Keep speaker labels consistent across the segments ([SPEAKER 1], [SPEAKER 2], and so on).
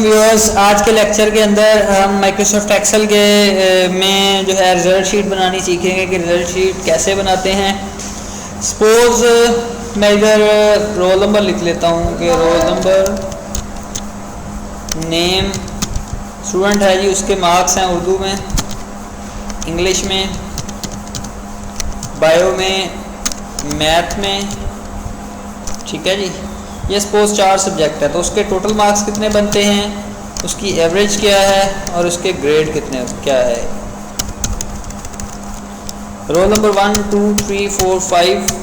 [SPEAKER 1] Viewers, आज के lecture के अंदर हम माइक्रोसॉफ्ट एक्सेल के में जो है रिज़ल्ट शीट बनानी सीखेंगे कि रिज़ल्ट शीट कैसे बनाते हैं। सपोज़ मैं इधर रोल नंबर लिख लेता हूँ कि रोल नंबर, नेम स्टूडेंट है जी, उसके मार्क्स हैं उर्दू में, इंग्लिश में, बायो में, मैथ में, ठीक है जी। ये सपोज 4 सब्जेक्ट है तो उसके टोटल मार्क्स कितने बनते हैं, उसकी एवरेज क्या है और उसके ग्रेड कितने क्या है। Roll number 1 2 3 4 5।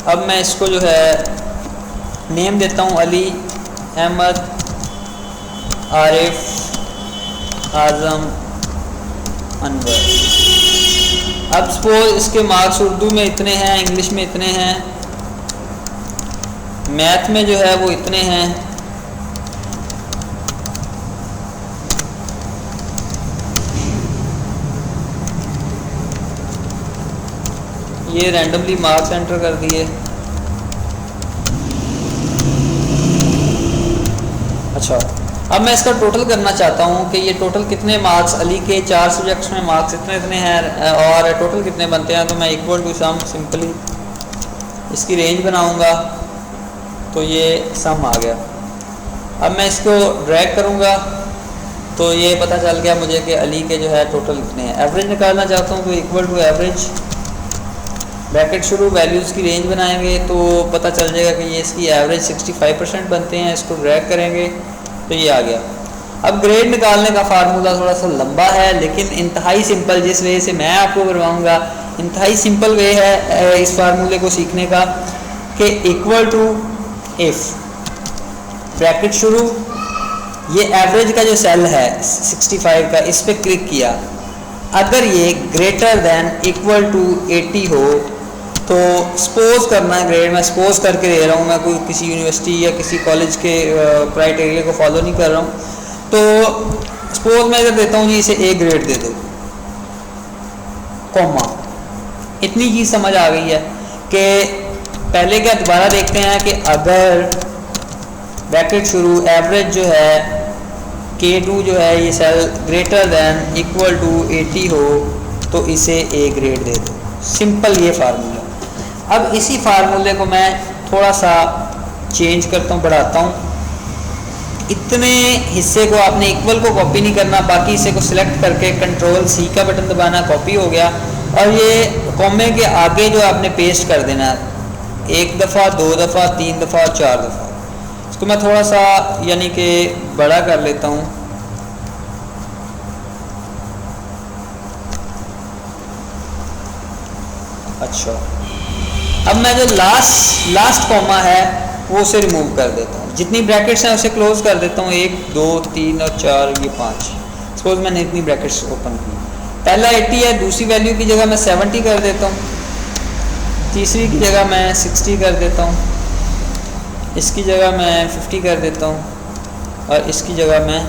[SPEAKER 1] अब मैं इसको जो है नेम देता हूँ अली, अहमद, आरिफ, आज़म, अनवर। अब सपोज इसके मार्क्स उर्दू में इतने हैं, इंग्लिश में इतने हैं, मैथ में जो है वो इतने हैं, ये रैंडमली मार्क्स एंटर कर दिए। अच्छा, अब मैं इसका टोटल करना चाहता हूँ कि ये टोटल कितने मार्क्स, अली के 4 सब्जेक्ट्स में मार्क्स इतने इतने हैं और टोटल कितने बनते हैं। तो मैं इक्वल टू सम सिंपली इसकी रेंज बनाऊँगा तो ये सम आ गया। अब मैं इसको ड्रैग करूँगा तो ये पता चल गया मुझे कि अली के जो है टोटल कितने हैं। एवरेज निकालना चाहता हूँ तो इक्वल टू एवरेज, ब्रैकेट शुरू, वैल्यूज़ की रेंज बनाएंगे तो पता चल जाएगा कि ये इसकी एवरेज 65% बनते हैं। इसको ड्रैग करेंगे तो ये आ गया। अब ग्रेड निकालने का फार्मूला थोड़ा सा लंबा है लेकिन इंतहाई सिंपल, जिस वे से मैं आपको करवाऊँगा इंतहाई सिंपल वे है इस फार्मूले को सीखने का कि इक्वल टू इफ़, ब्रैकेट शुरू, ये एवरेज का जो सेल है 65 का, इस पर क्लिक किया। अगर ये ग्रेटर दैन इक्वल टू 80 हो तो सपोज करना है ग्रेड, मैं सपोज करके दे रहा हूँ, मैं कोई किसी यूनिवर्सिटी या किसी कॉलेज के क्राइटेरिया को फॉलो नहीं कर रहा हूँ। तो सपोज मैं इधर देता हूँ जी इसे ए ग्रेड दे दो, कॉमा। इतनी चीज़ समझ आ गई है कि पहले क्या, दोबारा देखते हैं कि अगर ब्रैकेट शुरू, एवरेज जो है K2 जो है ये cell greater than equal to 80 हो तो इसे ए ग्रेड दे दो। सिंपल ये फार्मूला। अब इसी फार्मूले को मैं थोड़ा सा चेंज करता हूँ, बढ़ाता हूँ। इतने हिस्से को आपने इक्वल को कॉपी नहीं करना, बाकी हिस्से को सिलेक्ट करके कंट्रोल C का बटन दबाना, कॉपी हो गया। और ये कॉमे के आगे जो आपने पेस्ट कर देना है, 1 दफ़ा, 2 दफ़ा, 3 दफ़ा और 4 दफ़ा। इसको मैं थोड़ा सा यानी कि बड़ा कर लेता हूँ। अच्छा, अब मैं जो लास्ट कॉमा है वो उसे रिमूव कर देता हूँ। जितनी ब्रैकेट्स हैं उसे क्लोज कर देता हूँ, 1 2 3 और 4, ये 5। सपोज मैंने इतनी ब्रैकेट्स ओपन की। पहला 80 है, दूसरी वैल्यू की जगह मैं 70 कर देता हूँ, तीसरी की जगह मैं 60 कर देता हूँ, इसकी जगह मैं 50 कर देता हूँ और इसकी जगह मैं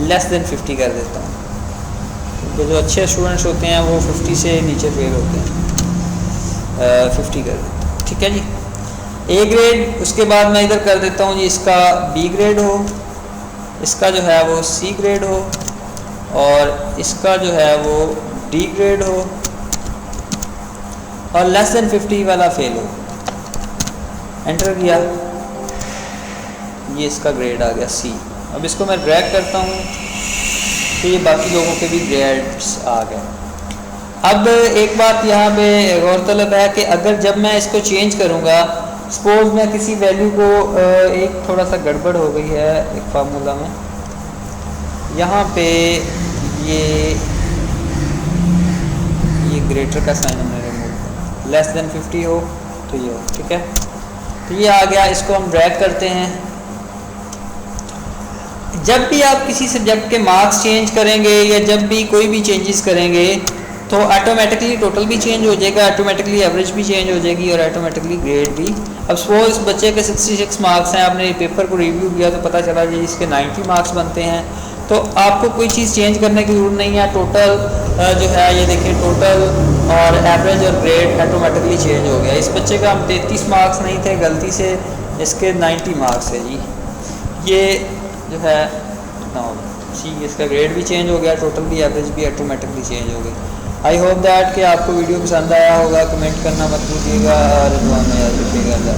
[SPEAKER 1] लेस देन 50 कर देता हूँ। तो जो अच्छे स्टूडेंट्स होते हैं वो 50 से नीचे फेल होते हैं, 50 कर देता हूँ, ठीक है जी। ए ग्रेड, उसके बाद मैं इधर कर देता हूँ जी इसका बी ग्रेड हो, इसका जो है वो सी ग्रेड हो और इसका जो है वो डी ग्रेड हो और लेस देन 50 वाला फेल हो। एंटर किया, ये इसका ग्रेड आ गया सी। अब इसको मैं ड्रैग करता हूँ तो ये बाकी लोगों के भी ग्रेड्स आ गए। अब एक बात यहाँ पे गौरतलब है कि अगर जब मैं इसको चेंज करूँगा, सपोज मैं किसी वैल्यू को, एक थोड़ा सा गड़बड़ हो गई है एक फार्मूला में, यहाँ पे ये ग्रेटर का साइन हमने रिमूव किया, लेस देन 50 हो तो ये हो, ठीक है। तो ये आ गया, इसको हम ड्रैग करते हैं। जब भी आप किसी सब्जेक्ट के मार्क्स चेंज करेंगे या जब भी कोई भी चेंजेस करेंगे तो ऑटोमेटिकली टोटल भी चेंज हो जाएगा, ऑटोमेटिकली एवरेज भी चेंज हो जाएगी और ऑटोमेटिकली ग्रेड भी। अब सपोज बच्चे के 66 मार्क्स हैं, आपने पेपर को रिव्यू किया तो पता चला जी इसके 90 मार्क्स बनते हैं, तो आपको कोई चीज़ चेंज करने की ज़रूरत नहीं है। टोटल जो है ये देखिए, टोटल और एवरेज और ग्रेड ऑटोमेटिकली चेंज हो गया। इस बच्चे का 33 मार्क्स नहीं थे, गलती से इसके 90 मार्क्स है जी। ये जो है कितना होगा सी, इसका ग्रेड भी चेंज हो गया, टोटल भी एवरेज भी ऑटोमेटिकली चेंज हो गई। आई होप दैट कि आपको वीडियो पसंद आया होगा। कमेंट करना मत भूलिएगा और दुआ में याद रखिएगा।